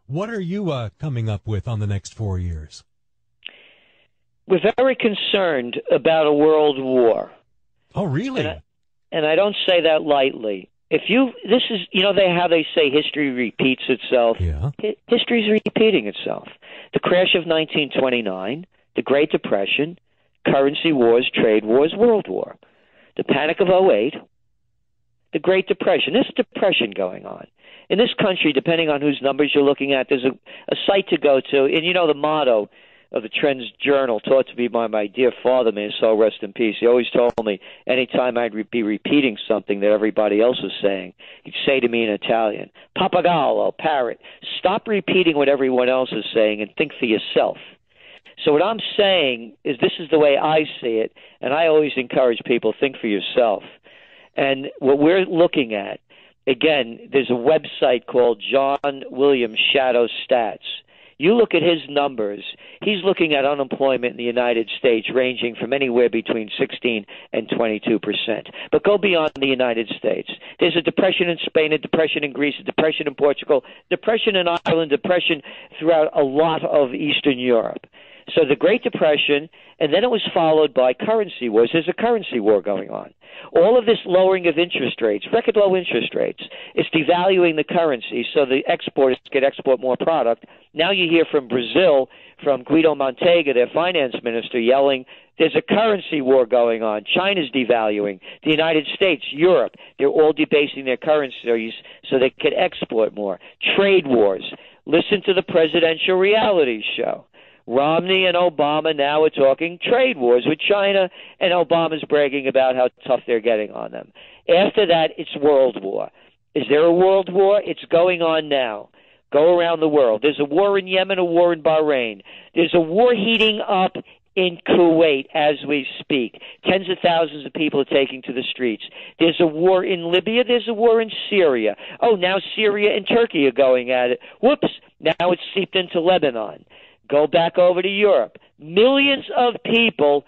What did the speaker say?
What are you coming up with on the next 4 years? We're very concerned about a world war. Oh, really? And I don't say that lightly. This is, how they say history repeats itself. Yeah. History's repeating itself. The crash of 1929, the Great Depression, currency wars, trade wars, World War. The Panic of '08, the Great Depression. There's a depression going on. In this country, depending on whose numbers you're looking at, there's a site to go to. And the motto of the Trends Journal, taught to me by my dear father, may his soul rest in peace. He always told me anytime I'd be repeating something that everybody else was saying, he'd say to me in Italian, "Pappagallo, parrot, stop repeating what everyone else is saying and think for yourself." So what I'm saying is this is the way I see it, and I always encourage people, think for yourself. And what we're looking at, again, there's a website called John Williams Shadow Stats. You look at his numbers, he's looking at unemployment in the United States ranging from anywhere between 16 and 22%. But go beyond the United States. There's a depression in Spain, a depression in Greece, a depression in Portugal, depression in Ireland, depression throughout a lot of Eastern Europe. So the Great Depression, and then it was followed by currency wars. There's a currency war going on. All of this lowering of interest rates, record low interest rates, is devaluing the currency so the exporters can export more product. Now you hear from Brazil, from Guido Mantega, their finance minister, yelling, there's a currency war going on. China's devaluing. The United States, Europe, they're all debasing their currencies so they can export more. Trade wars. Listen to the presidential reality show. Romney and Obama now are talking trade wars with China, and Obama's bragging about how tough they're getting on them. After that, it's world war. Is there a world war? It's going on now. Go around the world. There's a war in Yemen, a war in Bahrain. There's a war heating up in Kuwait as we speak. Tens of thousands of people are taking to the streets. There's a war in Libya. There's a war in Syria. Oh, now Syria and Turkey are going at it. Whoops, now it's seeped into Lebanon. Go back over to Europe. Millions of people